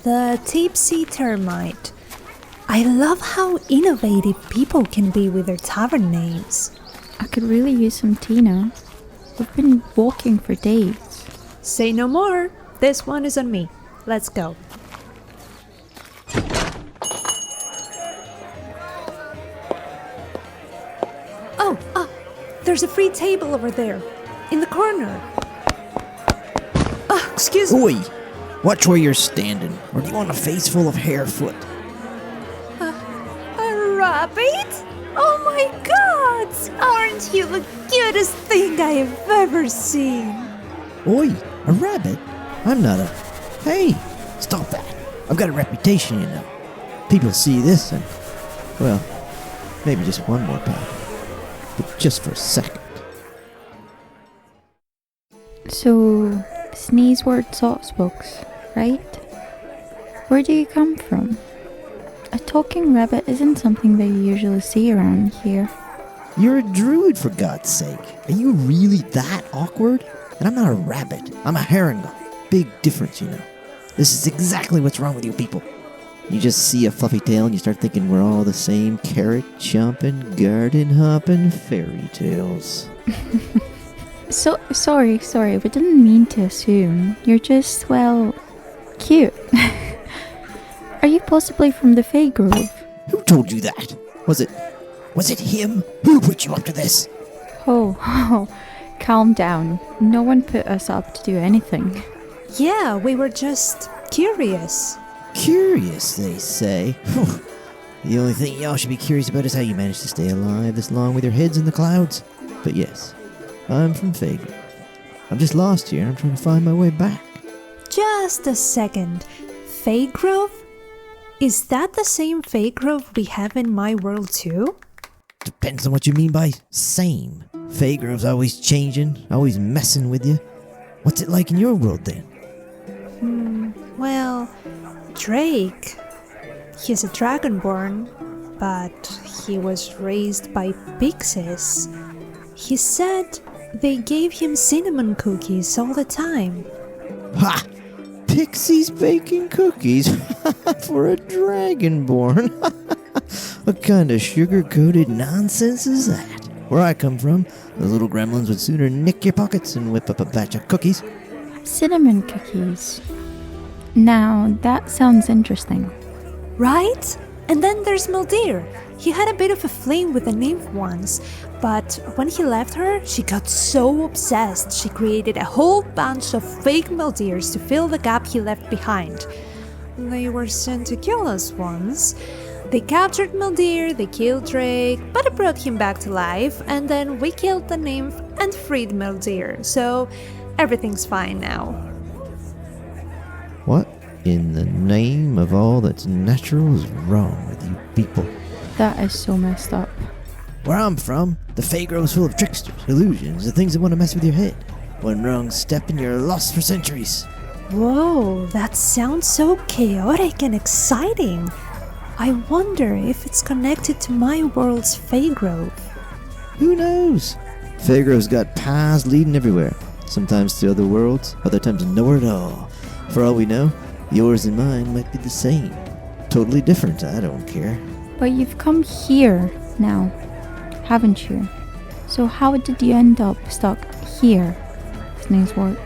The tipsy termite. I love how innovative people can be with their tavern names. I could really use some tea now. We've been walking for days. Say no more. This one is on me. Let's go. There's a free table over there, in the corner. Excuse me. Oi! Watch where you're standing, or do you want a face full of hair foot? A rabbit? Oh my god! Aren't you the cutest thing I have ever seen? Oi! A rabbit? I'm not a... Hey! Stop that! I've got a reputation, you know. People see this and... Well, maybe just one more time. But just for a second. So, Sneezewort Saucebox, right? Where do you come from? A talking rabbit isn't something that you usually see around here. You're a druid, for God's sake. Are you really that awkward? And I'm not a rabbit. I'm a Harengon. Big difference, you know. This is exactly what's wrong with you people. You just see a fluffy tail and you start thinking we're all the same carrot-chomping, garden-hopping fairy tales. Sorry, we didn't mean to assume. You're just, well, cute. Are you possibly from the Feygrove? Who told you that? Was it him? Who put you up to this? Oh, calm down. No one put us up to do anything. Yeah, we were just curious. Curious, they say. The only thing y'all should be curious about is how you managed to stay alive this long with your heads in the clouds. But yes, I'm from Feygrove. I'm just lost here and I'm trying to find my way back. Just a second. Feygrove? Is that the same Feygrove we have in my world too? Depends on what you mean by same. Feygrove's always changing, always messing with you. What's it like in your world then? Well, Drake. He's a dragonborn, but he was raised by pixies. He said they gave him cinnamon cookies all the time. Ha! Pixies baking cookies? For a dragonborn? What kind of sugar-coated nonsense is that? Where I come from, the little gremlins would sooner nick your pockets and whip up a batch of cookies. Cinnamon cookies. Now, that sounds interesting. Right? And then there's Mildir. He had a bit of a flame with the nymph once, but when he left her, she got so obsessed she created a whole bunch of fake Mildirs to fill the gap he left behind. They were sent to kill us once. They captured Mildir, they killed Drake, but it brought him back to life, and then we killed the nymph and freed Mildir, so everything's fine now. What in the name of all that's natural is wrong with you people? That is so messed up. Where I'm from, the Feygrove's full of tricksters, illusions, the things that want to mess with your head. One wrong step and you're lost for centuries. Whoa, that sounds so chaotic and exciting. I wonder if it's connected to my world's Feygrove. Who knows? Feygrove's got paths leading everywhere. Sometimes to other worlds, other times nowhere at all. For all we know, yours and mine might be the same. Totally different, I don't care. But you've come here now, haven't you? So how did you end up stuck here, Sneezewort?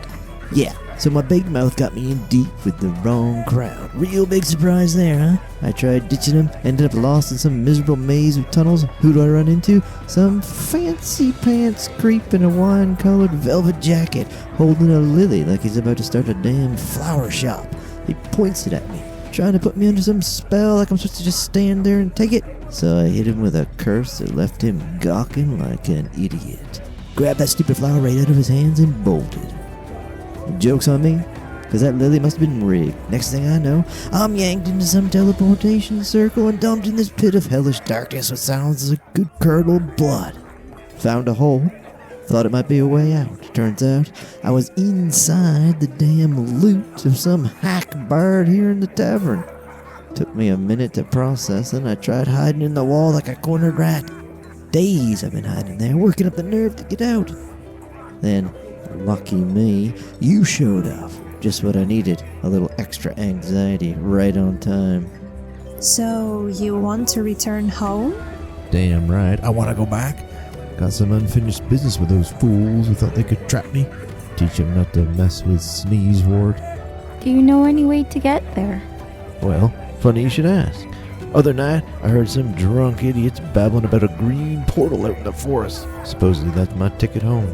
Yeah, so my big mouth got me in deep with the wrong crowd. Real big surprise there, huh? I tried ditching them, ended up lost in some miserable maze of tunnels. Who do I run into? Some fancy pants creep in a wine-colored velvet jacket, holding a lily like he's about to start a damn flower shop. He points it at me, trying to put me under some spell like I'm supposed to just stand there and take it. So I hit him with a curse that left him gawking like an idiot. Grabbed that stupid flower right out of his hands and bolted. Joke's on me, because that lily must have been rigged. Next thing I know, I'm yanked into some teleportation circle and dumped in this pit of hellish darkness with sounds of good curdled blood. Found a hole. Thought it might be a way out. Turns out, I was inside the damn loot of some hack bard here in the tavern. Took me a minute to process, and I tried hiding in the wall like a cornered rat. Days I've been hiding there, working up the nerve to get out. Then, lucky me, you showed up. Just what I needed. A little extra anxiety right on time. So, you want to return home? Damn right. I want to go back. Got some unfinished business with those fools who thought they could trap me. Teach them not to mess with Sneezewort. Do you know any way to get there? Well, funny you should ask. Other night, I heard some drunk idiots babbling about a green portal out in the forest. Supposedly that's my ticket home.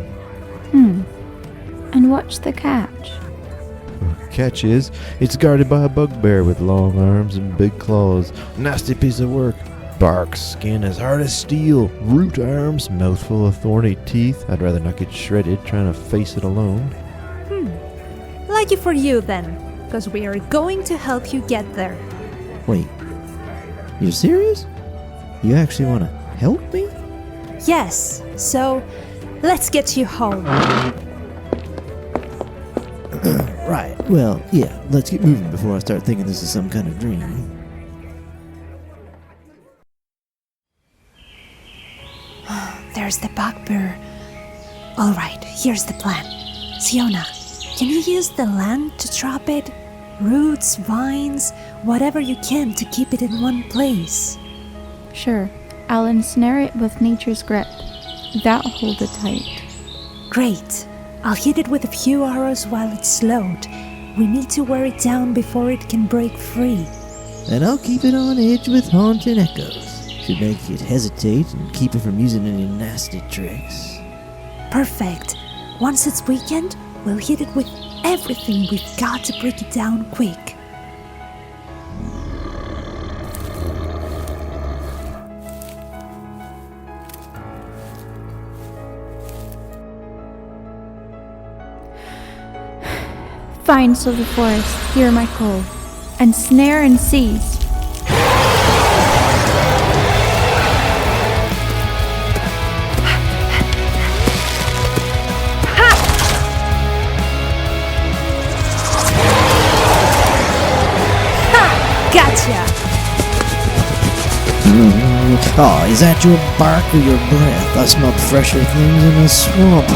And what's the catch? Catch is, it's guarded by a bugbear with long arms and big claws. Nasty piece of work. Bark, skin as hard as steel, root arms, mouthful of thorny teeth. I'd rather not get shredded trying to face it alone. Lucky for you then, because we are going to help you get there. Wait, you're serious? You actually want to help me? Yes, so let's get you home. Right, well, yeah, let's get moving before I start thinking this is some kind of dream. There's the bugbear. Alright, here's the plan. Sionnach, can you use the land to trap it? Roots, vines, whatever you can to keep it in one place. Sure, I'll ensnare it with nature's grip. That'll hold it tight. Great. I'll hit it with a few arrows while it's slowed. We need to wear it down before it can break free. And I'll keep it on edge with haunting echoes. Should make it hesitate and keep it from using any nasty tricks. Perfect. Once it's weakened, we'll hit it with everything we've got to break it down quick. Vines of the forest, hear my call. Ensnare and seize. Gotcha! Oh, is that your bark or your breath? I smelled fresher things in the swamp.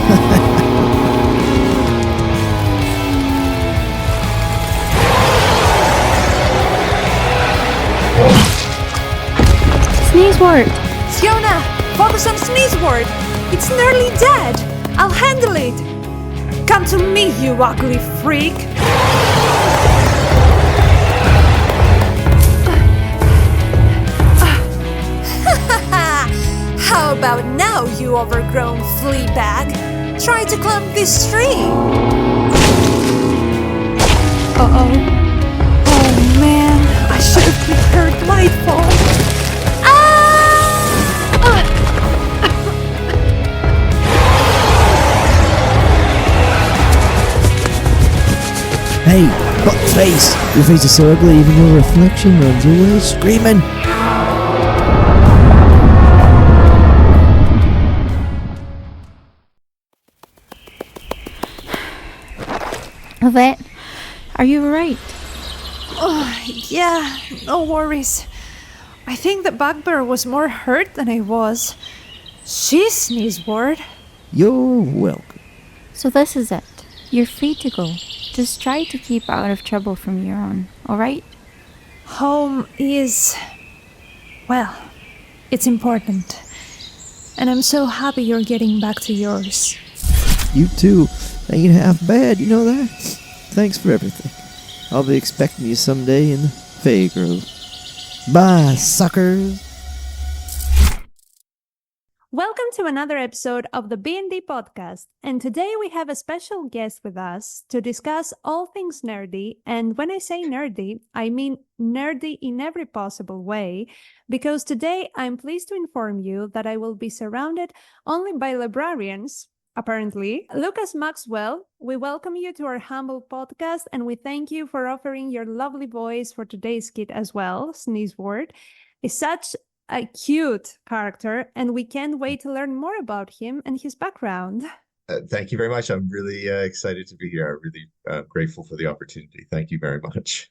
Sneezewort! Sionnach, focus on Sneezewort! It's nearly dead! I'll handle it! Come to me, you ugly freak! How about now, you overgrown flea bag? Try to climb this tree! Uh-oh. Oh man, I should have prepared Lightfall. Hey, what face? Your face is so ugly even your reflection runs away screaming. Lovette, are you alright? Oh, yeah, no worries. I think the bugbear was more hurt than I was. She's Sneezewort. You're welcome. So this is it. You're free to go. Just try to keep out of trouble from here on, alright? Home is... well, it's important. And I'm so happy you're getting back to yours. You too. Ain't half bad, you know that? Thanks for everything. I'll be expecting you someday in the Feygrove. Bye, suckers! Welcome to another episode of the B&D podcast, and today we have a special guest with us to discuss all things nerdy, and when I say nerdy, I mean nerdy in every possible way, because today I'm pleased to inform you that I will be surrounded only by librarians, apparently. Lucas Maxwell, we welcome you to our humble podcast, and we thank you for offering your lovely voice for today's skit as well. Sneezewort is such a cute character, and we can't wait to learn more about him and his background. Thank you very much. I'm really excited to be here. I'm really grateful for the opportunity. Thank you very much.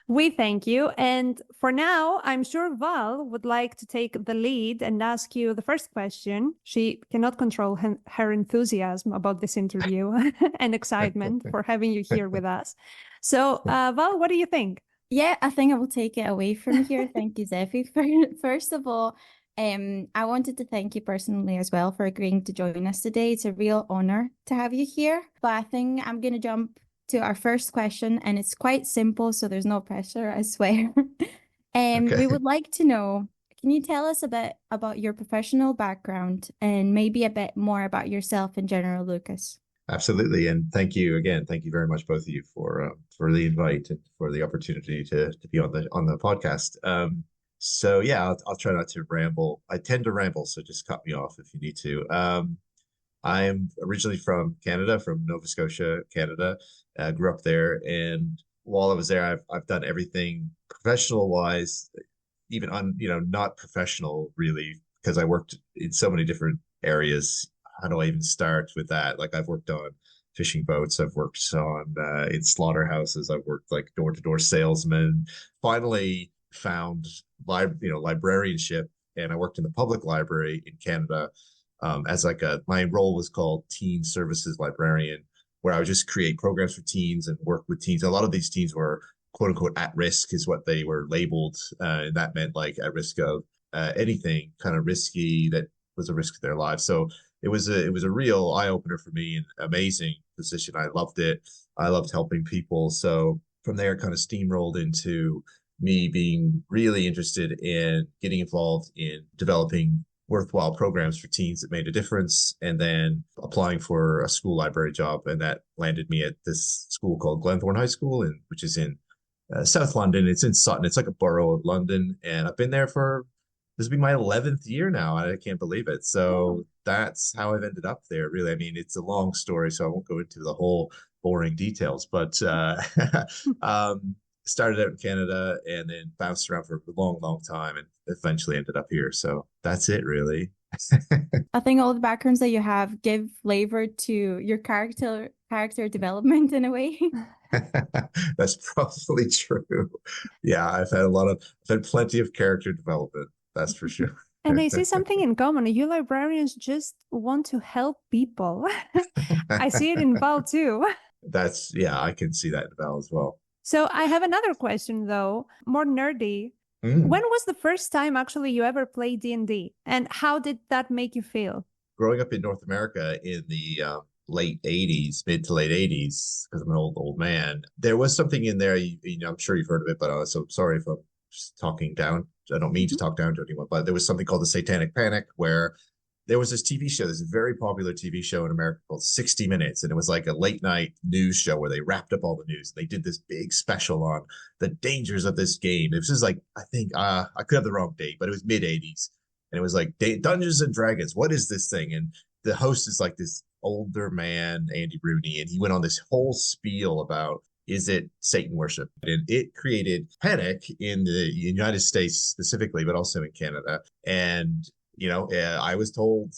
We thank you. And for now, I'm sure Val would like to take the lead and ask you the first question. She cannot control her enthusiasm about this interview and excitement for having you here with us. So, Val, what do you think? Yeah, I think I will take it away from here. Thank you, Zeffie. First of all, I wanted to thank you personally as well for agreeing to join us today. It's a real honor to have you here. But I think I'm going to jump to our first question, and it's quite simple, so there's no pressure, I swear. Okay. We would like to know, can you tell us a bit about your professional background and maybe a bit more about yourself in general, Lucas? Absolutely, and thank you again. Thank you very much, both of you, for the invite and for the opportunity to be on the podcast. So yeah, I'll try not to ramble. I tend to ramble, so just cut me off if you need to. I'm originally from Canada, from Nova Scotia, Canada. Grew up there, and while I was there, I've done everything professional wise, even not professional really, because I worked in so many different areas. How do I even start with that? Like I've worked on fishing boats, I've worked on in slaughterhouses, I've worked like door-to-door salesman. Finally found librarianship, and I worked in the public library in Canada as like my role was called teen services librarian, where I would just create programs for teens and work with teens. A lot of these teens were quote unquote at risk is what they were labeled, and that meant like at risk of anything kind of risky that was a risk to their lives. So it was a real eye opener for me and amazing position. I loved it. I loved helping people. So from there, kind of steamrolled into me being really interested in getting involved in developing worthwhile programs for teens that made a difference, and then applying for a school library job, and that landed me at this school called Glenthorne High School, which is in South London. It's in Sutton. It's like a borough of London, and I've been there for this will be my 11th year now. I can't believe it. So that's how I've ended up there, really. I mean, it's a long story, so I won't go into the whole boring details, but started out in Canada and then bounced around for a long, long time and eventually ended up here. So that's it, really. I think all the backgrounds that you have give flavor to your character development in a way. That's probably true. Yeah, I've had plenty of character development. That's for sure. And I see something in common. You librarians just want to help people. I see it in Val too. I can see that in Val as well. So I have another question though, more nerdy. Mm. When was the first time actually you ever played D&D, and how did that make you feel? Growing up in North America in the late 80s, mid to late 80s, because I'm an old man, there was something in there, I'm sure you've heard of it, but so sorry if I'm just talking down. I don't mean to talk down to anyone, but there was something called the Satanic Panic, where there was this TV show, this very popular TV show in America called 60 Minutes. And it was like a late night news show where they wrapped up all the news. They did this big special on the dangers of this game. It was just like, I think, I could have the wrong date, but it was mid 80s. And it was like Dungeons and Dragons. What is this thing? And the host is like this older man, Andy Rooney. And he went on this whole spiel about, is it Satan worship? And it created panic in the United States specifically, but also in Canada. And I was told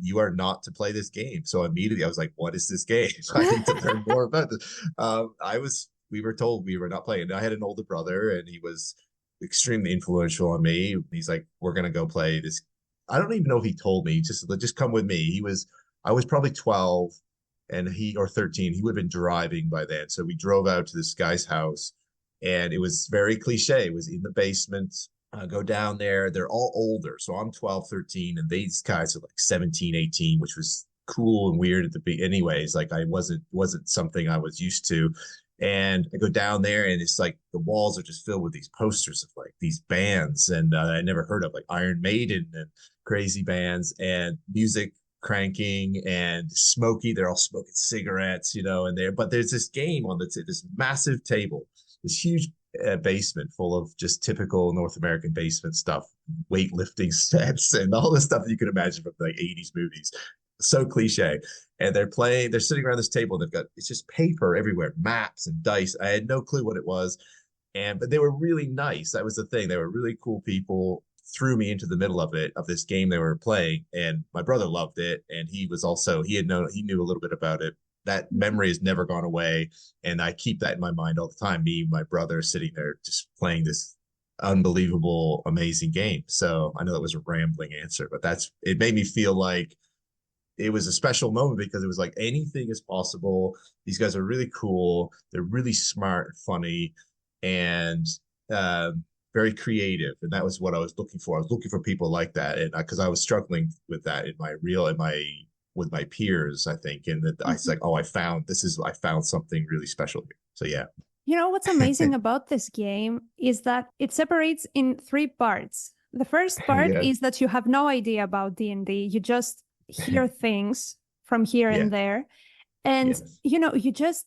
you are not to play this game. So immediately I was like, what is this game? I need to learn more about this. We were told we were not playing. I had an older brother and he was extremely influential on me. He's like, we're going to go play this. I don't even know if he told me, just come with me. I was probably 12 or 13. He would have been driving by then. So we drove out to this guy's house and it was very cliche. It was in the basement. Go down there. They're all older. So I'm 12, 13, and these guys are like 17, 18, which was cool and weird at the beginning. Anyways, like I wasn't something I was used to. And I go down there and it's like the walls are just filled with these posters of like these bands and I never heard of, like Iron Maiden and crazy bands, and music cranking and smoky. They're all smoking cigarettes, but there's this game on this massive table, this huge basement full of just typical North American basement stuff, weightlifting sets and all the stuff that you can imagine from like 80s movies. So cliche. And they're sitting around this table and it's just paper everywhere, maps and dice. I had no clue what it was. But they were really nice. That was the thing. They were really cool people. threw me into the middle of this game they were playing, and my brother loved it, and he knew a little bit about it. That memory has never gone away, and I keep that in my mind all the time. Me and my brother sitting there just playing this unbelievable, amazing game. So I know that was a rambling answer, but it made me feel like it was a special moment because it was like anything is possible. These guys are really cool. They're really smart and funny, and very creative. And that was what I was looking for. I was looking for people like that, and because I was struggling with that with my peers, I think, and that I was like, oh, I found something really special here. So yeah. You know what's amazing about this game is that it separates in 3 parts. The first part Yeah. is that you have no idea about D&D. You just hear things from here and there. And, Yes. you just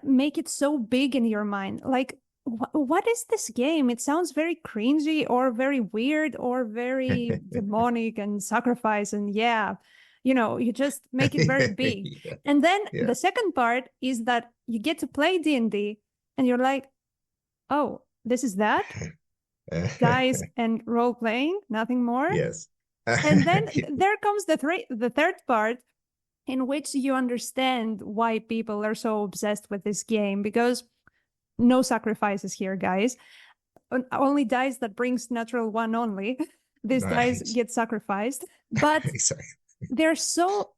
make it so big in your mind. Like, what is this game? It sounds very cringy or very weird or very demonic and sacrifice. And you just make it very big. Yeah. And then Yeah. the second part is that you get to play D&D and you're like, oh, this is that? Guys and role playing, nothing more? Yes. And then there comes the third part in which you understand why people are so obsessed with this game, because no sacrifices here, guys. Only dice that brings natural 1 only. These dice Right. get sacrificed. But Exactly.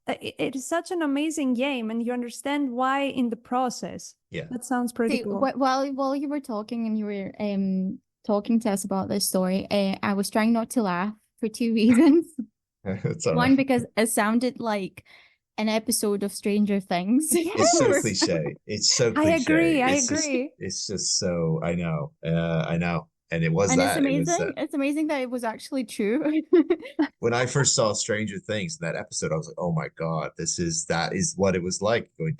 it is such an amazing game, and you understand why in the process. Yeah. That sounds pretty See, cool. while you were talking and you were talking to us about this story, I was trying not to laugh for 2 reasons. It's all One, right. because it sounded like an episode of Stranger Things. It's so cliche. It's so cliche. I agree. It's just so, I know. And it was And that. it's It was amazing. It's amazing that it was actually true. when I first saw Stranger Things in that episode, I was like, oh my God, that is what it was like. You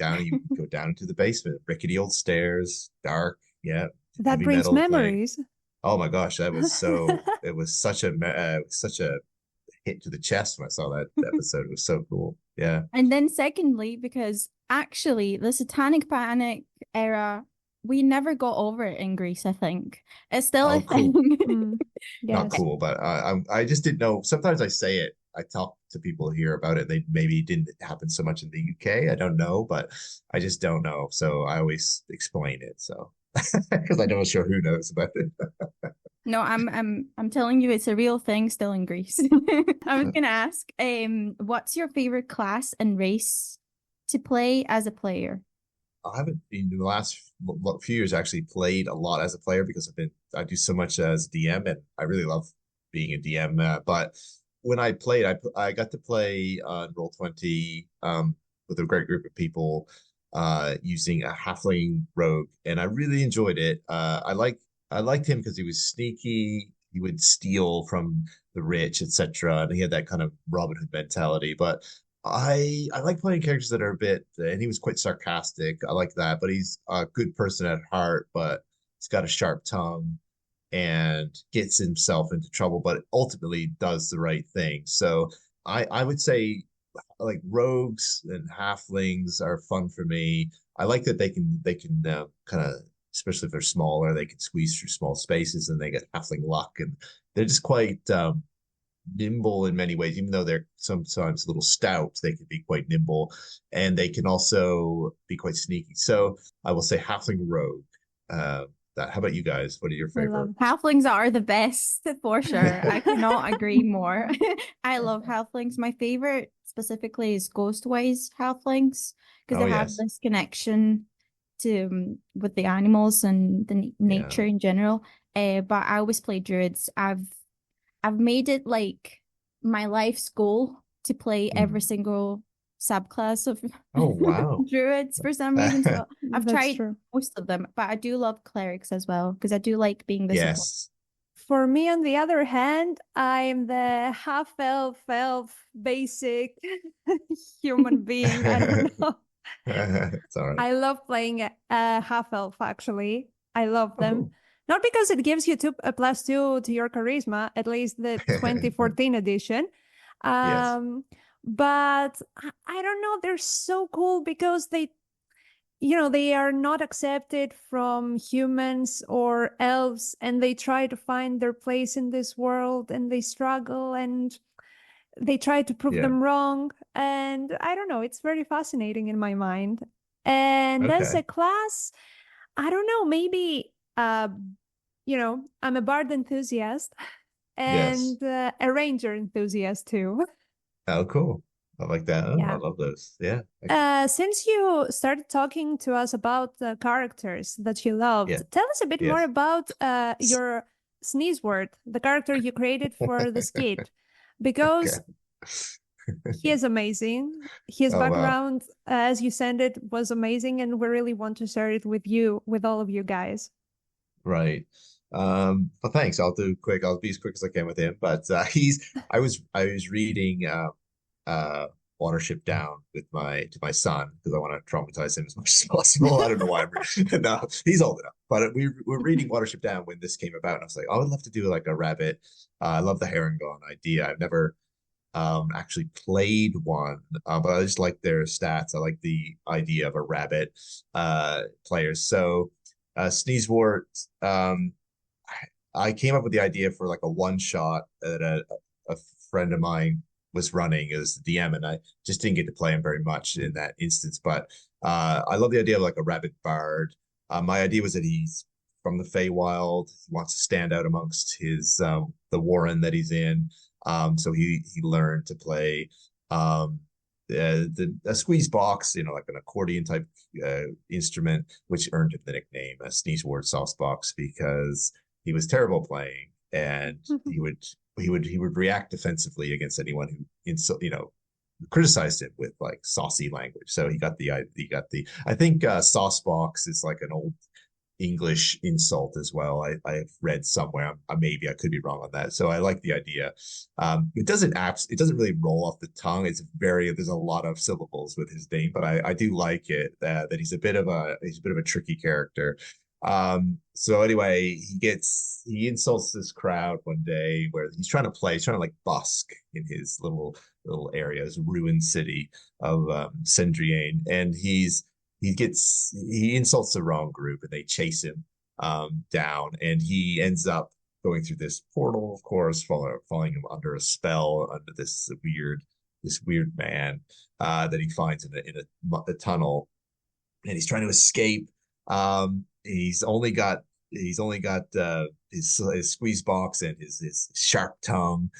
go down into the basement, rickety old stairs, dark, That heavy brings metal playing. memories. Oh my gosh, it was such a hit to the chest when I saw that episode. It was so cool. Yeah. And then secondly, because actually the Satanic Panic era, we never got over it in Greece, I think. It's still a cool. thing. Not Yes. cool, but I just didn't know. Sometimes I say it. I talk to people here about it. They maybe didn't happen so much in the UK. I don't know, but I just don't know. So I always explain it. So because I don't sure who knows about it. No, I'm telling you, it's a real thing still in Greece. I was gonna ask, what's your favorite class and race to play as a player? I haven't in the last few years actually played a lot as a player because I do so much as a DM, and I really love being a DM. But when I played, I got to play on Roll20 with a great group of people using a halfling rogue, and I really enjoyed it. I liked him because he was sneaky. He would steal from the rich, etc., and he had that kind of Robin Hood mentality. But I like playing characters that are a bit, and he was quite sarcastic. I like that, but he's a good person at heart, but he's got a sharp tongue and gets himself into trouble, but ultimately does the right thing. So I would say like rogues and halflings are fun for me. I like that they can kind of, especially if they're smaller, they can squeeze through small spaces and they get halfling luck, and they're just quite nimble in many ways. Even though they're sometimes a little stout, they can be quite nimble, and they can also be quite sneaky. So I will say halfling rogue. How about you guys? What are your favorite? Halflings are the best for sure. I cannot agree more. I love halflings. My favorite specifically is Ghostwise halflings because they have this connection with the animals and the nature in general. But I always play druids. I've made it like my life's goal to play every single subclass of druids for some reason. So I've tried most of them, but I do love clerics as well because I do like being the support. For me, on the other hand, I'm the half elf basic human being. I don't know. It's all right. I love playing a half elf, actually. I love them. Not because it gives you a +2 to your charisma, at least the 2014 edition. But I don't know, they're so cool because they are not accepted from humans or elves, and they try to find their place in this world, and they struggle, and they try to prove Yeah. them wrong. And I don't know, it's very fascinating in my mind. And as Okay. a class, I don't know, maybe, I'm a bard enthusiast Yes. and a ranger enthusiast too. Oh, cool. I like that. Oh, I Yeah. love those. Yeah. Since you started talking to us about the characters that you loved, Yeah. tell us a bit more Yes. about your Sneezewort, the character you created for this kid, because Okay. he is amazing. His Oh, wow. background, as you sent it, was amazing, and we really want to share it with you, with all of you guys. Right. Well, thanks. I'll be as quick as I can with him. But I was reading uh Watership Down with my son because I want to traumatize him as much as possible. I don't know why no, he's old enough. But we were reading Watership Down when this came about, and I was like, oh, I would love to do like a rabbit. I love the Harengon idea. I've never actually played one, but I just like their stats. I like the idea of a rabbit players. So Sneezewort, I came up with the idea for like a one shot that a friend of mine was running as the DM, and I just didn't get to play him very much in that instance. But I love the idea of like a rabbit bard. My idea was that he's from the Feywild. He wants to stand out amongst his the warren that he's in. So he learned to play a squeeze box, like an accordion type instrument, which earned him the nickname Sneezewort Saucebox because he was terrible playing, and he would react defensively against anyone who criticized him with like saucy language. So he got the I think saucebox is like an old English insult as well. I've read somewhere. Maybe I could be wrong on that. So I like the idea. It doesn't really roll off the tongue. There's a lot of syllables with his name, but I do like it that he's a bit of a tricky character. So anyway, he insults this crowd one day where he's trying to like busk in his little area, his ruined city of Cendrillane, and he insults the wrong group, and they chase him down, and he ends up going through this portal, of course, falling him under a spell under this weird man that he finds in a tunnel, and he's trying to escape. He's only got his squeeze box and his sharp tongue.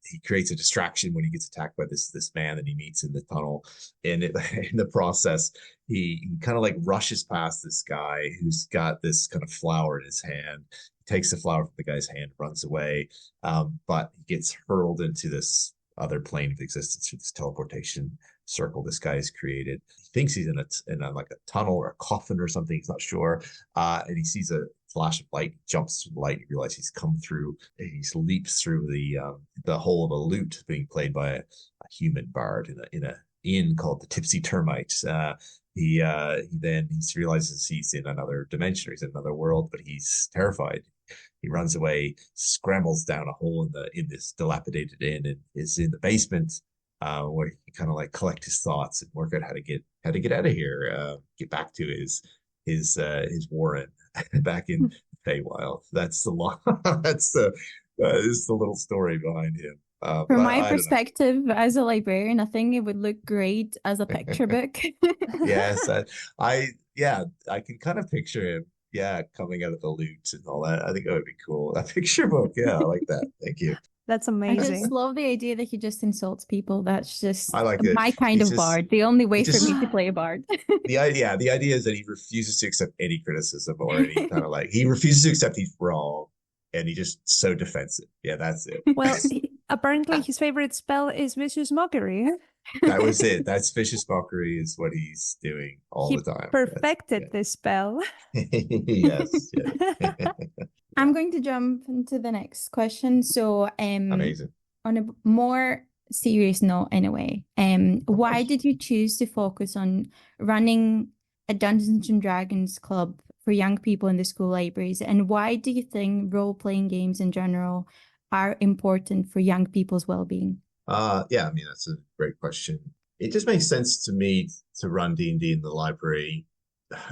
He creates a distraction when he gets attacked by this man that he meets in the tunnel. And in the process, he kind of like rushes past this guy who's got this kind of flower in his hand. He takes the flower from the guy's hand, runs away, but he gets hurled into this other plane of existence through this teleportation circle this guy has created. He thinks he's in a like a tunnel or a coffin or something. He's not sure, and he sees a flash of light, jumps through the light, and realizes he's come through. He leaps through the hole of a lute being played by a human bard in a inn called the Tipsy Termite. He realizes he's in another dimension, or he's in another world, but he's terrified. He runs away, scrambles down a hole in this dilapidated inn, and is in the basement, where he can kind of like collect his thoughts and work out how to get out of here, get back to his warren back in Feywild. That's the long. That's the is the little story behind him. From my perspective as a librarian, I think it would look great as a picture book. Yes, I can kind of picture him. Yeah, coming out of the loot and all that. I think that would be cool. That picture book. Yeah, I like that. Thank you. That's I amazing. just love the idea that he just insults people. That's just I like it. my kind of bard. The only way for me to play a bard. The idea is that he refuses to accept any criticism or any kind of like he refuses to accept he's wrong, and he just so defensive. Yeah, that's it. Well, apparently his favorite spell is Vicious Mockery. That was it. That's Vicious Mockery is what he's doing all the time. Perfected this spell. Yes. I'm going to jump into the next question. So, amazing. On a more serious note, in a way, why did you choose to focus on running a Dungeons and Dragons club for young people in the school libraries, and why do you think role-playing games in general are important for young people's well-being? Yeah, I mean that's a great question. it just makes sense to me to run D&D in the library.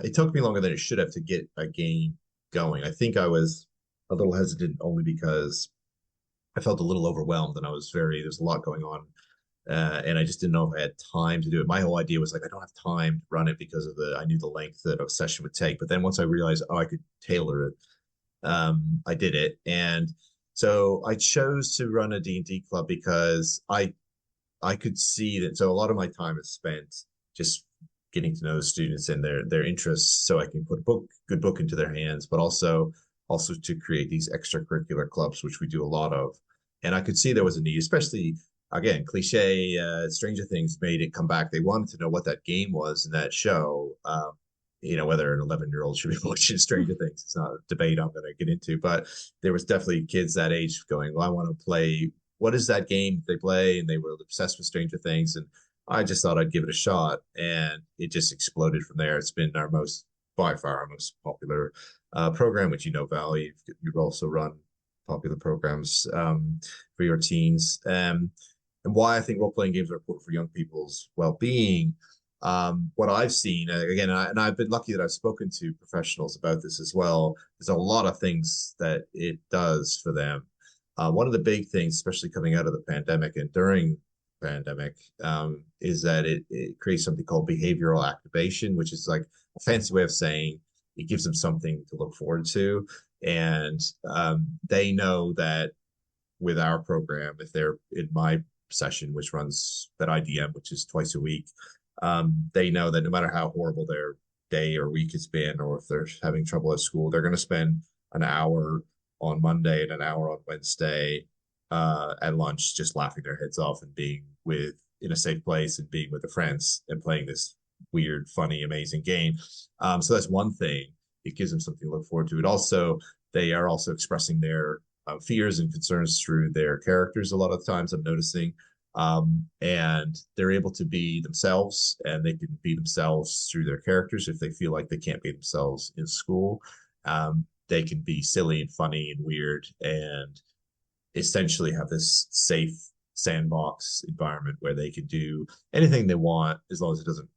It took me longer than it should have to get a game going. I think I was a little hesitant only because I felt a little overwhelmed and there's a lot going on. And I just didn't know if I had time to do it. My whole idea was like, I don't have time to run it because I knew the length that a session would take. But then once I realized, I could tailor it, I did it. And so I chose to run a D&D club because I could see that. So a lot of my time is spent just getting to know the students and their interests, so I can put a good book into their hands, but also to create these extracurricular clubs, which we do a lot of. And I could see there was a need, especially, again, cliche, Stranger Things made it come back. They wanted to know what that game was in that show. Whether an 11-year-old should be watching Stranger Things, it's not a debate I'm going to get into, but there was definitely kids that age going, well, I want to play, what is that game they play? And they were obsessed with Stranger Things. And I just thought I'd give it a shot, and it just exploded from there. It's been by far our most popular program, which Val, you've also run popular programs for your teens. And why I think role-playing games are important for young people's well-being. What I've seen, again, and I've been lucky that I've spoken to professionals about this as well, there's a lot of things that it does for them. One of the big things, especially coming out of the pandemic and during the pandemic, is that it creates something called behavioral activation, which is like a fancy way of saying it gives them something to look forward to. And they know that with our program, if they're in my session, which runs that IDM, which is twice a week, they know that no matter how horrible their day or week has been, or if they're having trouble at school, they're going to spend an hour on Monday and an hour on Wednesday at lunch, just laughing their heads off and being in a safe place and being with their friends and playing this weird, funny, amazing game. So that's one thing. It gives them something to look forward to. They are also expressing their fears and concerns through their characters. A lot of times I'm noticing, and they're able to be themselves, and they can be themselves through their characters. If they feel like they can't be themselves in school, they can be silly and funny and weird, and essentially have this safe sandbox environment where they can do anything they want as long as it doesn't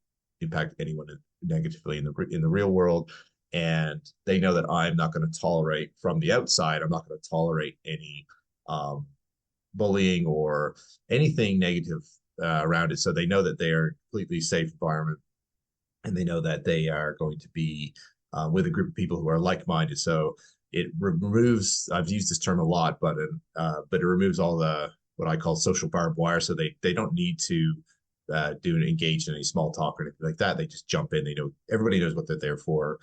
impact anyone negatively in the real world. And they know that I'm not going to tolerate, from the outside, I'm not going to tolerate any bullying or anything negative around it. So they know that they are a completely safe environment, and they know that they are going to be with a group of people who are like-minded. So it removes, I've used this term a lot, but it removes all the, what I call social barbed wire. So they don't need to engage in any small talk or anything like that. They just jump in. Everybody knows what they're there for,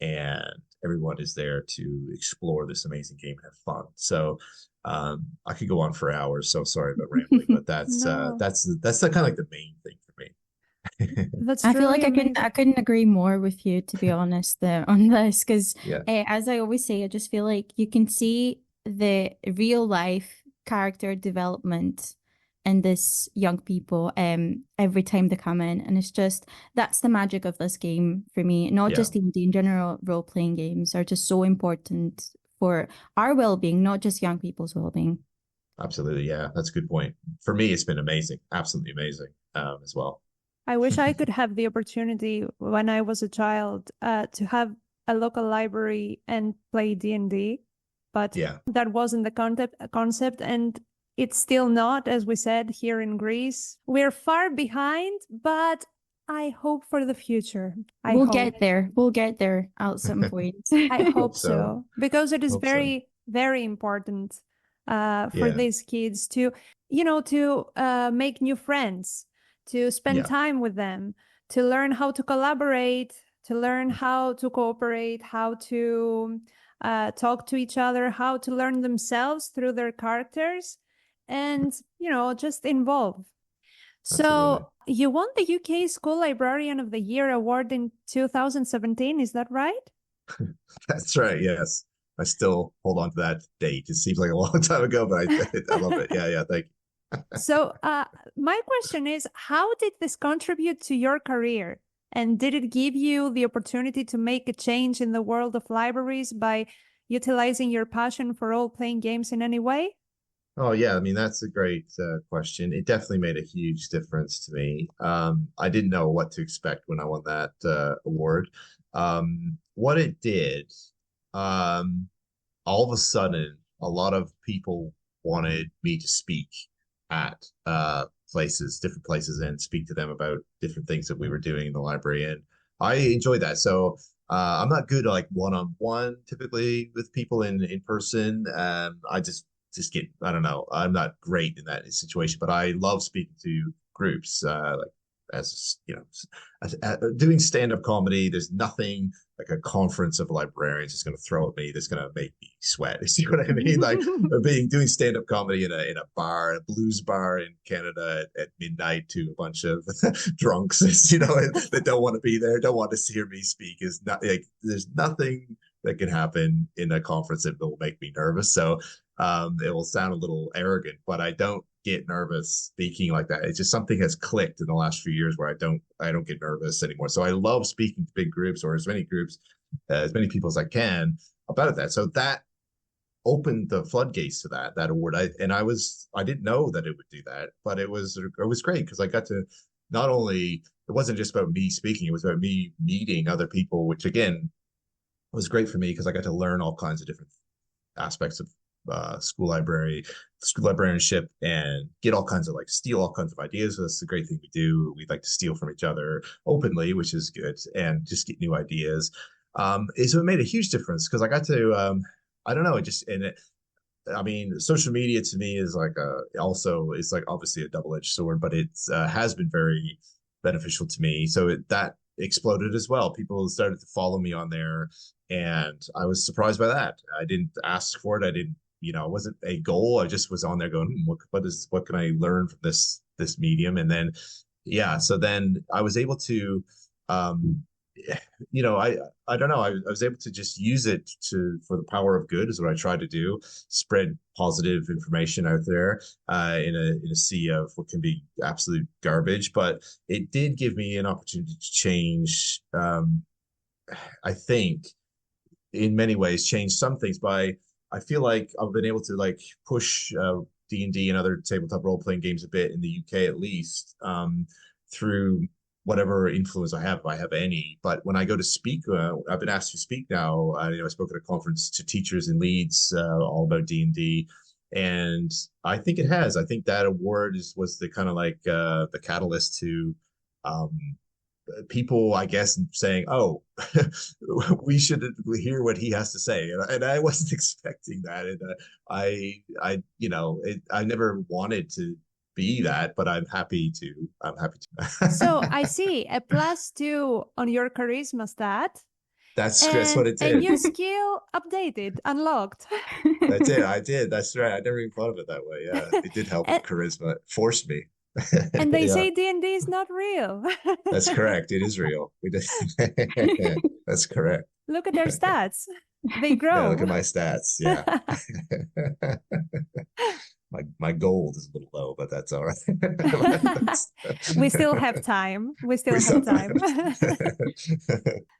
and everyone is there to explore this amazing game and have fun. So I could go on for hours, so sorry about rambling, but that's No. that's kind of like the main thing for me. That's I feel truly like amazing. I couldn't agree more with you, to be honest, on this, because Yeah. as I always say, I just feel like you can see the real life character development in this young people every time they come in, and that's the magic of this game for me. Not just D&D, in general, role-playing games are just so important for our well-being, not just young people's well-being. Absolutely, yeah, that's a good point. For me, it's been amazing, absolutely amazing as well. I wish I could have the opportunity when I was a child to have a local library and play D&D, but that wasn't the concept, and it's still not, as we said, here in Greece. We're far behind, but I hope for the future. We'll get there. We'll get there at some point. I hope so, because it is very, so. very important for these kids to make new friends, to spend time with them, to learn how to collaborate, to learn how to cooperate, how to talk to each other, how to learn themselves through their characters, and, just involve. Absolutely. So you won the UK School Librarian of the Year award in 2017, is that right? That's right, yes. I still hold on to that date. It seems like a long time ago, but I love it. Yeah, thank you. So my question is, how did this contribute to your career? And did it give you the opportunity to make a change in the world of libraries by utilizing your passion for role-playing games in any way? Oh yeah, I mean that's a great question. It definitely made a huge difference to me. I didn't know what to expect when I won that award. What it did, um, all of a sudden, a lot of people wanted me to speak at different places, and speak to them about different things that we were doing in the library. And I enjoyed that. So I'm not good like one-on-one typically with people in person. I just get, I don't know, I'm not great in that situation, but I love speaking to groups. Like as you know, doing stand-up comedy, there's nothing like a conference of librarians is going to throw at me that's going to make me sweat. You see what I mean? Like doing stand-up comedy in a bar, a blues bar in Canada at midnight to a bunch of drunks, that don't want to be there, don't want to hear me speak, is not like there's nothing that can happen in a conference that will make me nervous. So it will sound a little arrogant, but I don't get nervous speaking like that. It's just something has clicked in the last few years where I don't get nervous anymore. So I love speaking to big groups, or as many groups, as many people as I can about that. So that opened the floodgates to that award. I didn't know that it would do that, but it was great because I got to not only, it wasn't just about me speaking, it was about me meeting other people, which again was great for me because I got to learn all kinds of different aspects of school librarianship, and get all kinds of steal all kinds of ideas. So that's the great thing we do. We like to steal from each other openly, which is good, and just get new ideas. So it made a huge difference because I got to, I don't know, I mean, social media to me is it's like obviously a double-edged sword, but it has been very beneficial to me. So that exploded as well. People started to follow me on there, and I was surprised by that. I didn't ask for it. I didn't, it wasn't a goal. I just was on there going, what can I learn from this medium? And then, yeah, so then I was able to, I don't know. I was able to just use it for the power of good is what I try to do. Spread positive information out there in a sea of what can be absolute garbage. But it did give me an opportunity to change. I think in many ways change some things by. I feel like I've been able to push D&D and other tabletop role playing games a bit in the UK at least through whatever influence I have, if I have any. But when I go to speak, I've been asked to speak now. I spoke at a conference to teachers in Leeds all about D&D, and I think it has. I think that award was the kind of the catalyst to people, I guess, saying, "Oh, we should hear what he has to say," and I wasn't expecting that, and I never wanted to be that, but I'm happy to. So I see a +2 on your charisma stat. That's what it A did. new skill updated, unlocked. That's it. I did. That's right. I never even thought of it that way. Yeah, it did help with charisma. It forced me. And they Yeah. say D&D is not real. That's correct. It is real. We did. That's correct. Look at their stats. They grow. Yeah, look at my stats. Yeah. my gold is a little low, but that's all right. We still have time.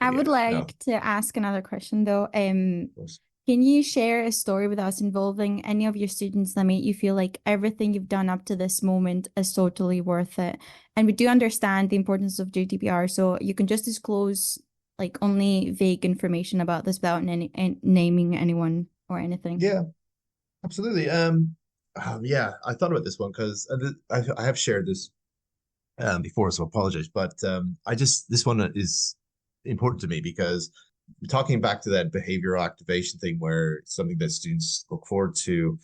I would like to ask another question though. Can you share a story with us involving any of your students that made you feel like everything you've done up to this moment is totally worth it? And we do understand the importance of GDPR, so you can just disclose only vague information about this without naming anyone or anything. Yeah, absolutely. Yeah, I thought about this one because I have shared this before, so I apologize. But this one is important to me because talking back to that behavioral activation thing, where it's something that students look forward to.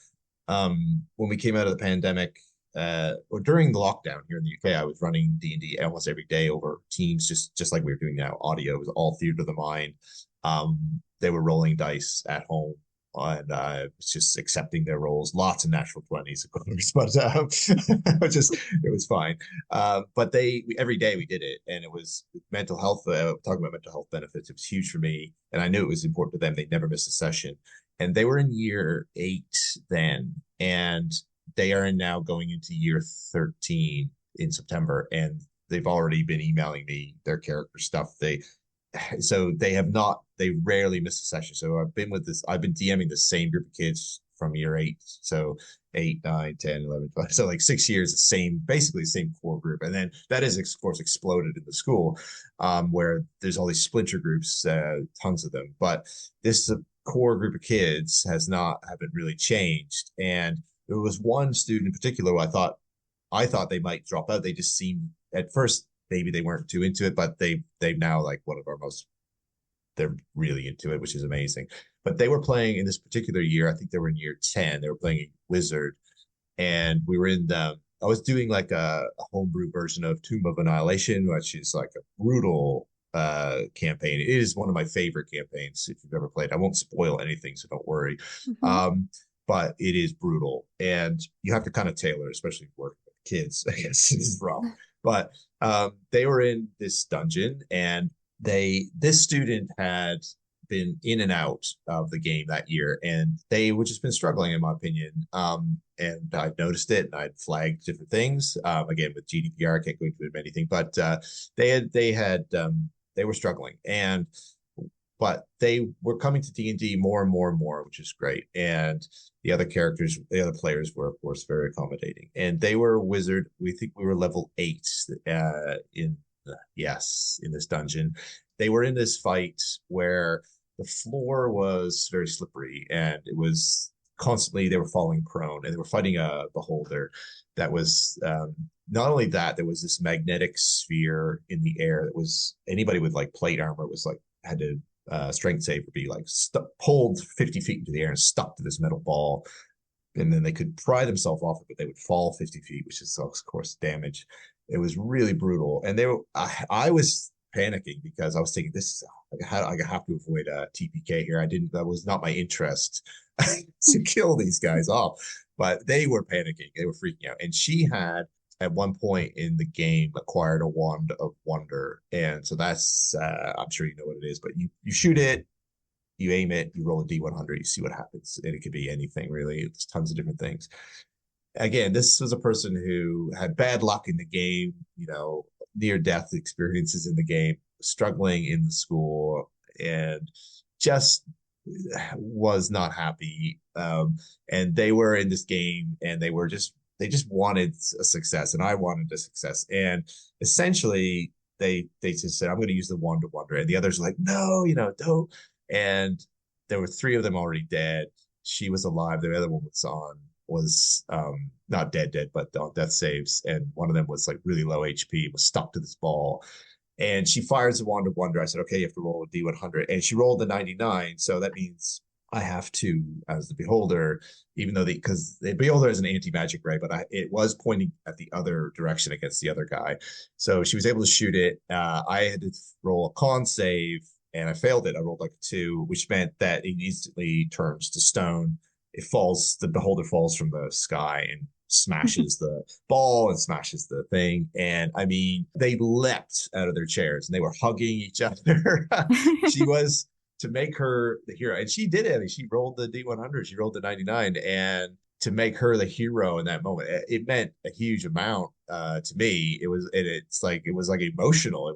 When we came out of the pandemic, or during the lockdown here in the UK, I was running D&D almost every day over Teams, just like we were doing now. Audio, it was all theater of the mind. They were rolling dice at home, and I was just accepting their rolls. Lots of natural 20s, of course, but it was fine. But every day we did it, and it was mental health. Talking about mental health benefits, it was huge for me, and I knew it was important to them. They never missed a session, and they were in year 8 then, and they are now going into year 13 in September, and they've already been emailing me their character stuff. They rarely miss a session. So I've been DMing the same group of kids from year 8. So 8, 9, 10, 11, 12. So like 6 years, basically the same core group. And then that is, of course, exploded in the school, where there's all these splinter groups, tons of them. But this core group of kids haven't really changed. And there was one student in particular who I thought they might drop out. They just seemed, at first, maybe they weren't too into it, but they've now like they're really into it, which is amazing. But they were playing in this particular year, I think they were in year 10, they were playing a Wizard. And we were I was doing like a homebrew version of Tomb of Annihilation, which is like a brutal campaign. It is one of my favorite campaigns if you've ever played. I won't spoil anything, so don't worry. But it is brutal, and you have to kind of tailor, especially working with kids. I guess it is rough. But they were in this dungeon, and this student had been in and out of the game that year, and they would just been struggling, in my opinion. And I'd noticed it, and I'd flagged different things. Again, with GDPR, I can't go into anything, but they were struggling, but they were coming to D&D more and more and more, which is great. And the other players were, of course, very accommodating. And they were a wizard. We think we were level 8 in this dungeon. They were in this fight where the floor was very slippery, and it was constantly, they were falling prone, and they were fighting a beholder that was, not only that, there was this magnetic sphere in the air that was, anybody with like plate armor was like, had to strength save or be like pulled 50 feet into the air and stuck to this metal ball. And then they could pry themselves off it, but they would fall 50 feet, which is, of course, damage. It was really brutal. And I was panicking because I was thinking, I have to avoid a TPK here. That was not my interest to kill these guys off, but they were panicking. They were freaking out. And she had, at one point in the game, acquired a wand of wonder. And so that's, I'm sure you know what it is, but you shoot it, you aim it, you roll a D100, you see what happens. And it could be anything, really. There's tons of different things. Again, this was a person who had bad luck in the game, near-death experiences in the game, struggling in the school, and just was not happy. And they were in this game, and they just wanted a success, and I wanted a success. And essentially, they just said, I'm going to use the wand of wonder. And the others were like, no, don't. And there were 3 of them already dead. She was alive. The other one was not dead, but on death saves. And one of them was like really low HP, was stuck to this ball. And she fires the wand of wonder. I said, okay, you have to roll a D100. And she rolled the 99. So that means I have to, as the beholder, even though because the beholder is an anti-magic ray, but it was pointing at the other direction against the other guy. So she was able to shoot it. I had to roll a con save, and I failed it. I rolled like a 2, which meant that it instantly turns to stone. The beholder falls from the sky and smashes the ball and smashes the thing. And I mean, they leapt out of their chairs and they were hugging each other. She was, to make her the hero, and she did it. I mean, she rolled the D100, she rolled the 99, and to make her the hero in that moment, it meant a huge amount to me. It was like emotional.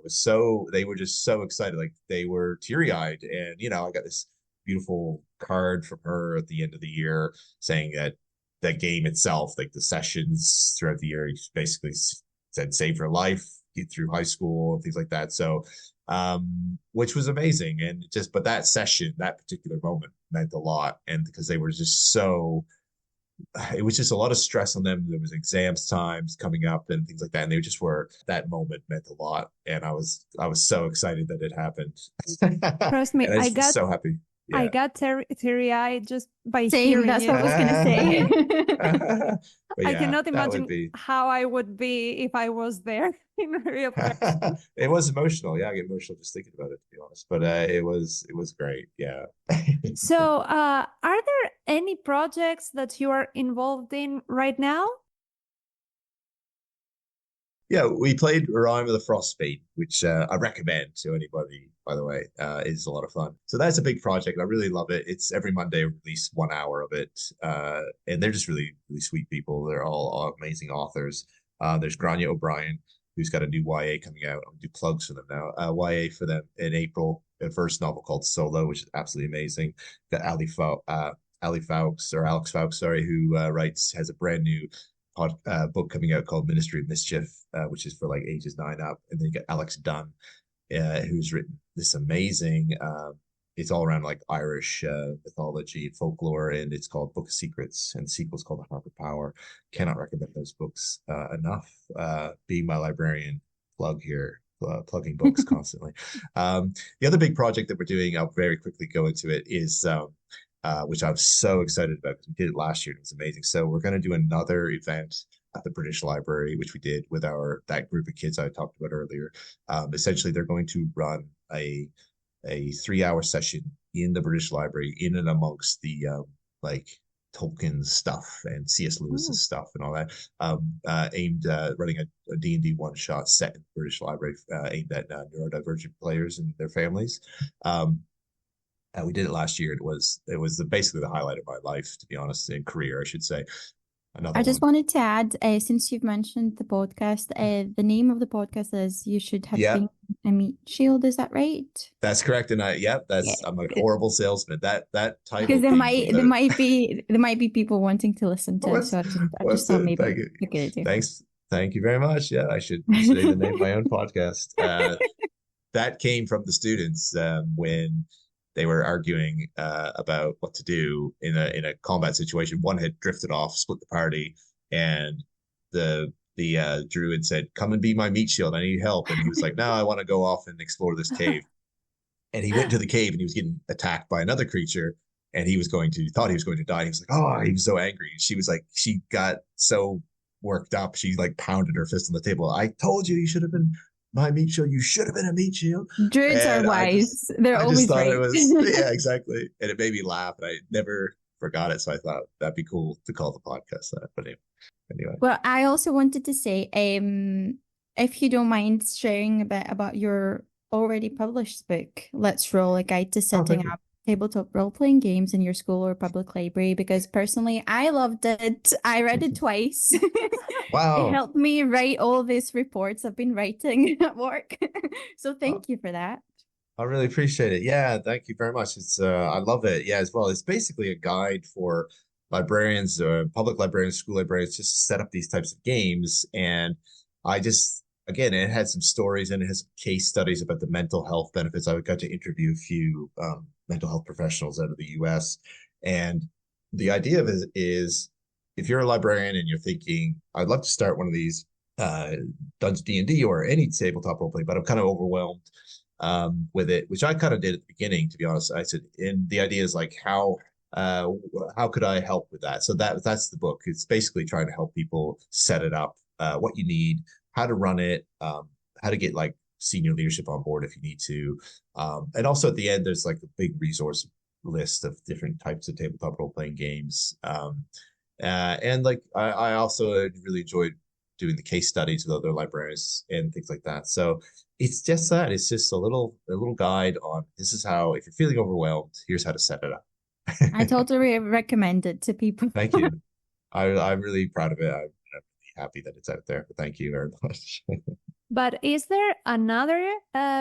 They were just so excited, like they were teary-eyed. And I got this beautiful card from her at the end of the year saying that game itself, like the sessions throughout the year, basically said save her life, get through high school and things like that. So which was amazing. And but that session, that particular moment meant a lot. And because they were just it was just a lot of stress on them. There was exams times coming up and things like that. And that moment meant a lot. And I was so excited that it happened. Trust me, I got so happy. Yeah. I got teary-eyed just by Same, hearing that's it. what I was gonna say. I cannot imagine how I would be if I was there in real person. It was emotional. Yeah, I get emotional just thinking about it, to be honest. But it was great. Yeah. So, are there any projects that you are involved in right now? Yeah, we played Rime of the Frostbite, which I recommend to anybody, by the way. It's a lot of fun. So that's a big project. I really love it. It's every Monday, at least 1 hour of it. And they're just really, really sweet people. They're all amazing authors. There's Grania O'Brien, who's got a new YA coming out. I'm going to do plugs for them now. YA for them in April, a first novel called Solo, which is absolutely amazing. Got Ali Alex Fawkes, sorry, who has a brand new book coming out called Ministry of Mischief, which is for like ages 9 up. And then you got Alex Dunn, who's written this amazing. It's all around like Irish mythology, folklore, and it's called Book of Secrets, and the sequel's called The Harp of Power. Cannot recommend those books enough. Being my librarian plug here, plugging books constantly. The other big project that we're doing, I'll very quickly go into it, is which I'm so excited about because we did it last year and it was amazing. So we're going to do another event at the British Library, which we did with that group of kids I talked about earlier. Essentially, they're going to run a 3-hour session in the British Library, in and amongst the like Tolkien stuff and C.S. Lewis's stuff and all that, aimed at running a D&D one-shot set in the British Library, aimed at neurodivergent players and their families. And we did it last year. It was basically the highlight of my life, to be honest, in career, I should say. I just wanted to add, since you've mentioned the podcast, the name of the podcast is "You Should Have Been a Meat Shield." Is that right? That's correct, and I'm a horrible salesman. That title, because there might be people wanting to listen to it, so I just thought maybe you could do. Thank you very much. Yeah, I should even name my own podcast. That came from the students when they were arguing about what to do in a combat situation. One had drifted off, split the party, and the druid said, "Come and be my meat shield. I need help." And he was like, "No, I want to go off and explore this cave." And he went to the cave and he was getting attacked by another creature, and thought he was going to die. He was like, "Oh," he was so angry. She was like, she got so worked up, she like pounded her fist on the table. "I told you should have been my meat shield. You should have been a meat shield." Druids are wise. They're always right. Yeah, exactly. And it made me laugh, and I never forgot it. So I thought that'd be cool to call the podcast that. But anyway. Well, I also wanted to say, if you don't mind sharing a bit about your already published book, Let's Roll: A Guide to Setting Up Tabletop Role-Playing Games in Your School or Public Library, because personally, I loved it. I read it twice. Wow. It helped me write all these reports I've been writing at work. So thank you for that. I really appreciate it. Yeah, thank you very much. It's I love it. Yeah, as well. It's basically a guide for librarians, public librarians, school librarians, just to set up these types of games. And again, it had some stories and it has case studies about the mental health benefits. I got to interview a few mental health professionals out of the US. And the idea of it is, if you're a librarian and you're thinking, "I'd love to start one of these D&D or any tabletop role play, but I'm kind of overwhelmed with it," which I kind of did at the beginning, to be honest. I said, and the idea is like, how could I help with that? So that's the book. It's basically trying to help people set it up, what you need, how to run it, how to get like senior leadership on board if you need to. And also at the end, there's like a big resource list of different types of tabletop role-playing games. And like I also really enjoyed doing the case studies with other librarians and things like that. So it's just that. It's just a little guide on, this is how, if you're feeling overwhelmed, here's how to set it up. I totally recommend it to people. Thank you. I'm really proud of it. I'm really happy that it's out there. Thank you very much. But is there another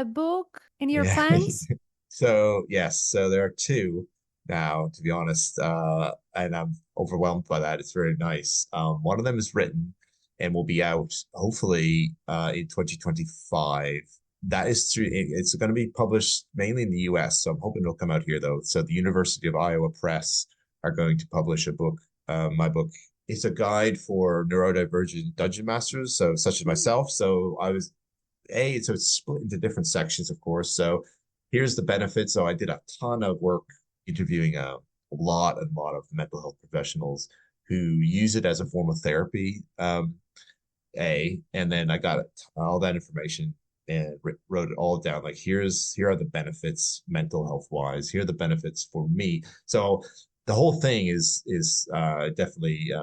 book in your plans? So yes, so there are two now, to be honest, and I'm overwhelmed by that. It's very nice. One of them is written and will be out hopefully in 2025. That is true. It's going to be published mainly in the US, so I'm hoping it'll come out here though. So the University of Iowa Press are going to publish a book, my book. It's a guide for neurodivergent dungeon masters, so such as myself. So so it's split into different sections, of course. So here's the benefits. So I did a ton of work interviewing a lot of mental health professionals who use it as a form of therapy. And then I got all that information and wrote it all down. Like, here are the benefits mental health wise. Here are the benefits for me. So the whole thing is definitely, I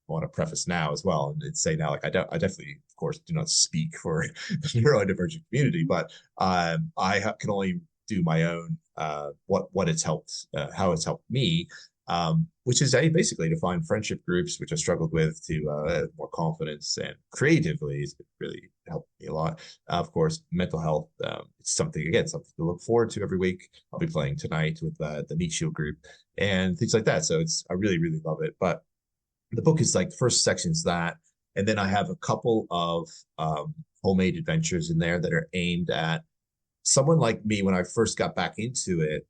want to preface now as well and say now, like, I definitely, of course, do not speak for the neurodivergent community, but I can only do my own, what it's helped, how it's helped me. which is basically to find friendship groups, which I struggled with to have more confidence, and creatively it's really helped me a lot. Of course, mental health, it's something to look forward to every week. I'll be playing tonight with the Meat Shield group and things like that. So I really, really love it. But the book is like the first section's that, and then I have a couple of homemade adventures in there that are aimed at someone like me when I first got back into it,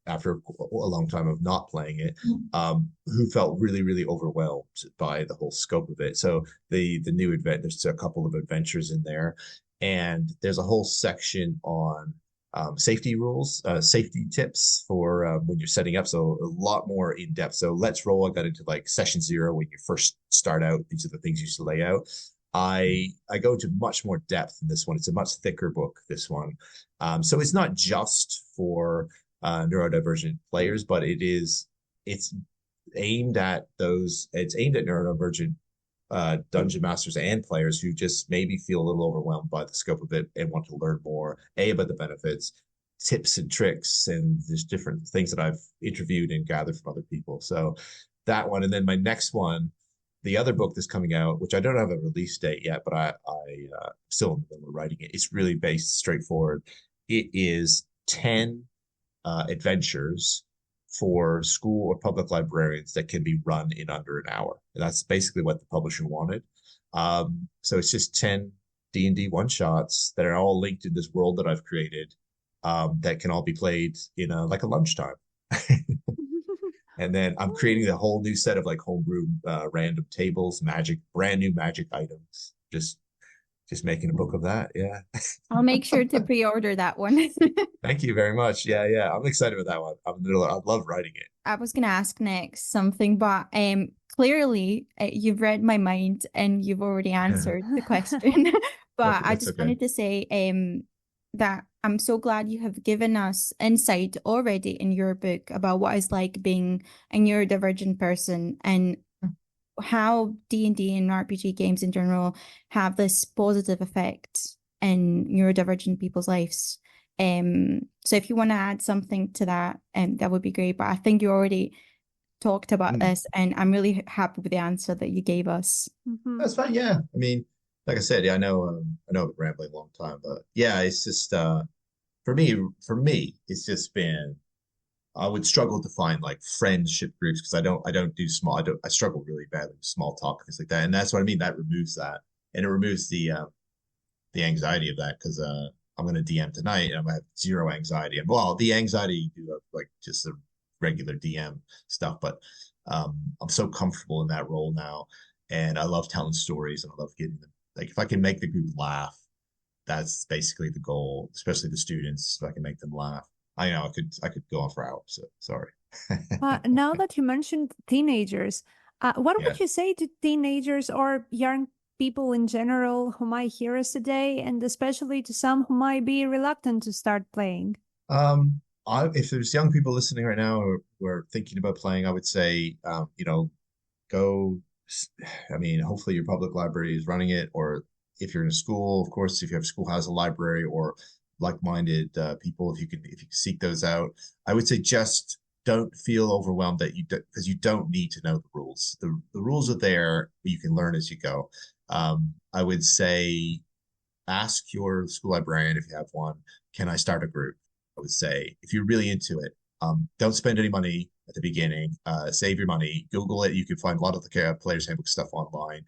after a long time of not playing it, who felt really, really overwhelmed by the whole scope of it. So the new there's a couple of adventures in there, and there's a whole section on safety rules, safety tips for when you're setting up. So a lot more in depth. So Let's Roll, I got into like session 0 when you first start out. These are the things you should lay out. I go into much more depth in this one. It's a much thicker book, this one. So it's not just for neurodivergent players, but it's aimed at neurodivergent dungeon masters and players who just maybe feel a little overwhelmed by the scope of it and want to learn more, about the benefits, tips and tricks, and there's different things that I've interviewed and gathered from other people. So that one, and then my next one, the other book that's coming out, which I don't have a release date yet, but I still in the middle of writing it. It's really based straightforward. It is 10 adventures for school or public librarians that can be run in under an hour. And that's basically what the publisher wanted. So it's just 10 D&D one-shots that are all linked in this world that I've created, that can all be played in like a lunchtime. And then I'm creating a whole new set of like homebrew random tables, brand new magic items. Just making a book of that. Yeah. I'll make sure to pre-order that one. Thank you very much. Yeah. I'm excited with that one. I love writing it. I was going to ask next something, but clearly you've read my mind and you've already answered the question. But I just wanted to say that I'm so glad you have given us insight already in your book about what it's like being a neurodivergent person and how D&D and RPG games in general have this positive effect in neurodivergent people's lives. So if you want to add something to that, that would be great. But I think you already talked about this, and I'm really happy with the answer that you gave us. That's fine. Yeah. I mean, like I said, yeah, I know I've been rambling a long time, but yeah, it's just for me, it's just been, I would struggle to find like friendship groups because I don't do small. I struggle really badly with small talk and things like that, and that's what I mean. That removes that, and it removes the anxiety of that because I'm going to DM tonight and I'm going to have zero anxiety. And well, the anxiety you do like just the regular DM stuff, but I'm so comfortable in that role now, and I love telling stories and I love getting them. Like if I can make the group laugh, that's basically the goal, especially the students. If I can make them laugh. I know I could go on for hours. So sorry. Now that you mentioned teenagers, what would you say to teenagers or young people in general who might hear us today, and especially to some who might be reluctant to start playing? If there's young people listening right now who are thinking about playing, I would say, go. I mean, hopefully your public library is running it, or if you're in a school, of course, if you have a school has a library, or like-minded people, if you can seek those out. I would say just don't feel overwhelmed because you don't need to know the rules. The rules are there, but you can learn as you go. I would say ask your school librarian if you have one, can I start a group? I would say if you're really into it, don't spend any money at the beginning. Save your money. Google it. You can find a lot of the Player's Handbook stuff online.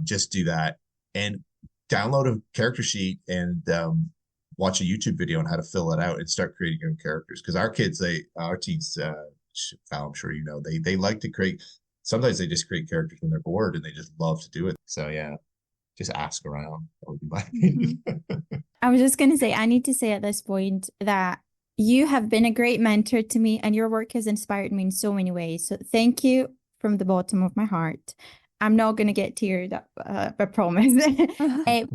Just do that and download a character sheet and watch a YouTube video on how to fill it out and start creating your own characters. Because our teens, I'm sure you know, they like to create. Sometimes they just create characters when they're bored and they just love to do it. So yeah, just ask around. That would be my opinion. I was just going to say, I need to say at this point that you have been a great mentor to me and your work has inspired me in so many ways. So thank you from the bottom of my heart. I'm not going to get teared up, I promise.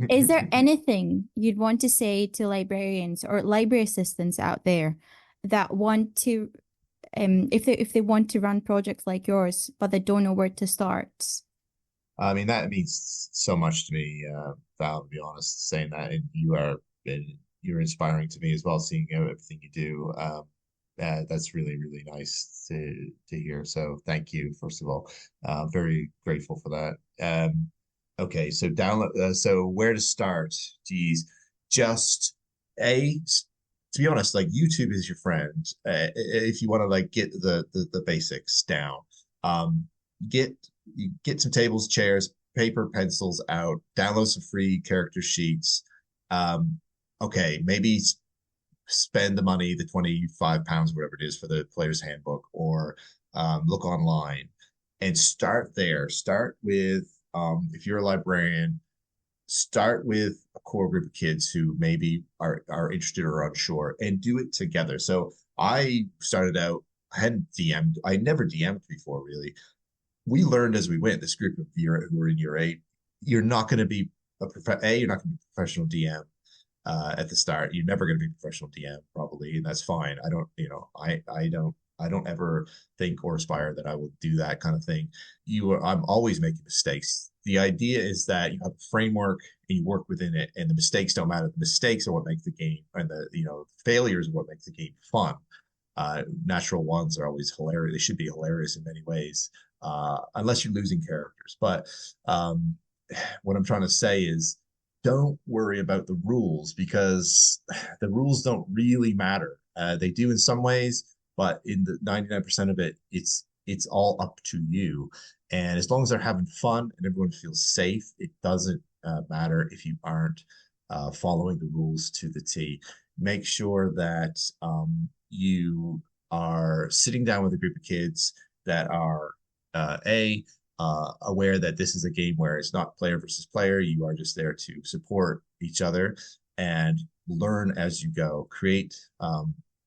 Is there anything you'd want to say to librarians or library assistants out there that want to, if they want to run projects like yours, but they don't know where to start? I mean, that means so much to me, Val, to be honest, saying that. And you're inspiring to me as well, seeing everything you do. That's really, really nice to hear. So thank you, first of all. Very grateful for that. Okay, so download. So where to start? Geez, just a. To be honest, like YouTube is your friend. If you want to like get the basics down, um, get get some tables, chairs, paper, pencils out. Download some free character sheets. Um, okay, maybe spend the money, the £25, whatever it is, for the player's handbook, or look online and start there. Start with, if you're a librarian, start with a core group of kids who maybe are interested or unsure, and do it together. So I started out, I hadn't DM'd, I never DM'd before, really. We learned as we went, this group of who were in year 8, you're not going to be you're not going to be a professional DM at the start. You're never going to be a professional DM, probably, and that's fine. I don't, I don't ever think or aspire that I will do that kind of thing. I'm always making mistakes. The idea is that you have a framework and you work within it, and the mistakes don't matter. The mistakes are what make the game, and the failures are what make the game fun. Natural ones are always hilarious. They should be hilarious in many ways, unless you're losing characters. But what I'm trying to say is, don't worry about the rules, because the rules don't really matter. They do in some ways, but in the 99% of it, it's all up to you. And as long as they're having fun and everyone feels safe, it doesn't matter if you aren't following the rules to the T. Make sure that you are sitting down with a group of kids that are aware that this is a game where it's not player versus player. You are just there to support each other and learn as you go.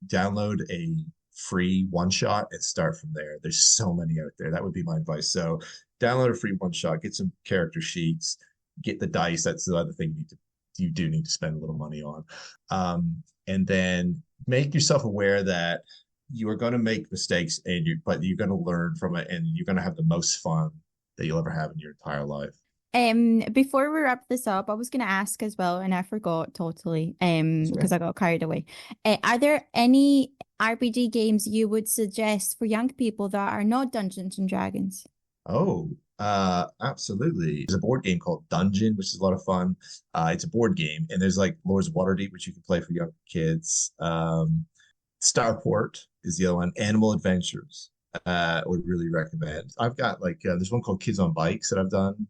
Download a free one shot and start from there. There's so many out there. That would be my advice. So download a free one shot, get some character sheets, get the dice. That's the other thing you do need to spend a little money on. And then make yourself aware that you are going to make mistakes, but you're going to learn from it, and you're going to have the most fun that you'll ever have in your entire life. Before we wrap this up, I was going to ask as well, and I forgot totally, because I got carried away. Are there any RPG games you would suggest for young people that are not Dungeons and Dragons? Oh, absolutely. There's a board game called Dungeon, which is a lot of fun. It's a board game, and there's like Lords of Waterdeep, which you can play for young kids. Starport is the other one. Animal Adventures. Would really recommend. I've got like there's one called Kids on Bikes that I've done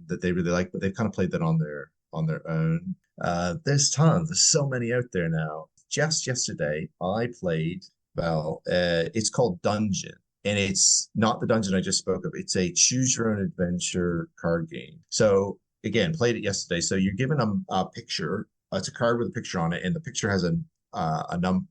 that they really like, but they've kind of played that on their own. There's tons. There's so many out there now. Just yesterday, I played. It's called Dungeon, and it's not the dungeon I just spoke of. It's a choose your own adventure card game. So again, played it yesterday. So you're given a picture. It's a card with a picture on it, and the picture has a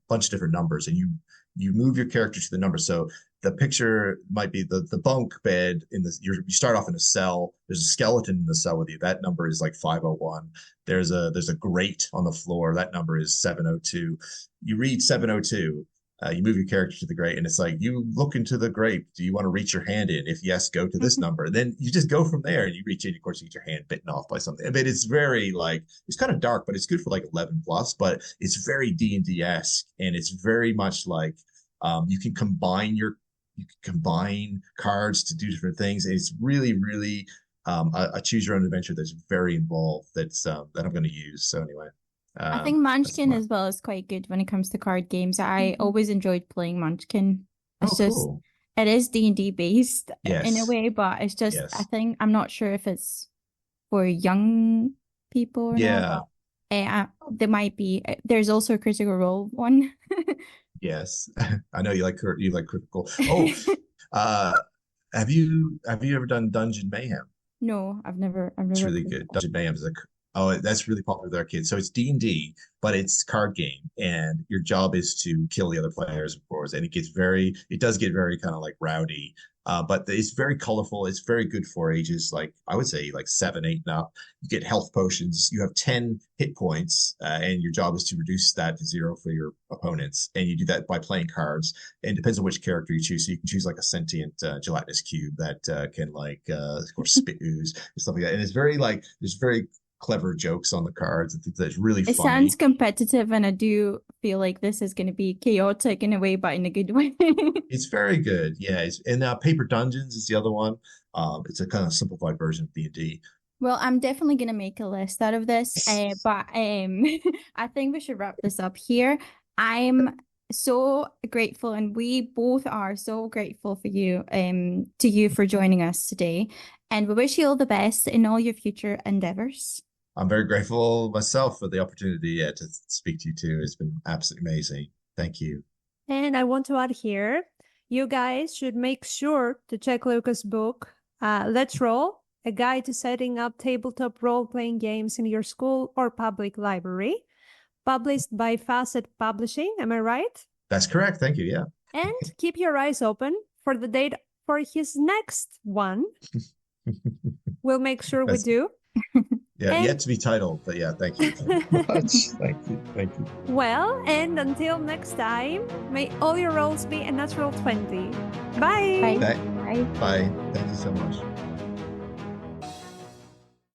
bunch of different numbers, and you move your character to the number. So the picture might be the bunk bed you start off in a cell. There's a skeleton in the cell with you. That number is like 501. There's a grate on the floor. That number is 702. You read 702. You move your character to the grate, and it's like, you look into the grate. Do you want to reach your hand in? If yes, go to this number. Then you just go from there, and you reach in. Of course, you get your hand bitten off by something. I mean, it's very it's kind of dark, but it's good for like 11 plus. But it's very D&D-esque, and it's very much like you can combine cards to do different things. It's really, really a choose your own adventure that's very involved. That I'm going to use. So anyway. I think Munchkin as well is quite good when it comes to card games. I always enjoyed playing Munchkin. It's cool. It is D&D based in a way, but it's just, Yes. I think, I'm not sure if it's for young people or not. There might be. There's also a Critical Role one. Yes, I know you like Critical. Oh, have you ever done Dungeon Mayhem? No, I've never. It's really good. Dungeon Mayhem is that's really popular with our kids. So it's D&D, but it's card game, and your job is to kill the other players, of course. And it does get very kind of like rowdy, but it's very colorful. It's very good for ages, like I would say like 7, 8 and up. You get health potions. You have 10 hit points, and your job is to reduce that to 0 for your opponents. And you do that by playing cards. And it depends on which character you choose. So you can choose like a sentient gelatinous cube that can of course spit ooze and stuff like that. And it's very there's very clever jokes on the cards. I think that's really It funny. sounds competitive, and I do feel like this is going to be chaotic in a way, but in a good way. It's very good. Yeah. And Paper Dungeons is the other one. It's a kind of simplified version of D&D. Well, I'm definitely going to make a list out of this, but I think we should wrap this up here. I'm so grateful, and we both are so grateful for you, to you for joining us today, and we wish you all the best in all your future endeavors. I'm very grateful myself for the opportunity to speak to you too. It's been absolutely amazing. Thank you. And I want to add here, you guys should make sure to check Lucas' book, Let's Roll, a guide to setting up tabletop role-playing games in your school or public library, published by Facet Publishing. Am I right? That's correct. Thank you. Yeah. And keep your eyes open for the date for his next one. We'll make sure we do. Yeah, And- yet to be titled, but yeah, thank you so much. Thank you. Well, and until next time, may all your rolls be a natural 20. Bye! Bye. Bye. Bye. Bye. Thank you so much.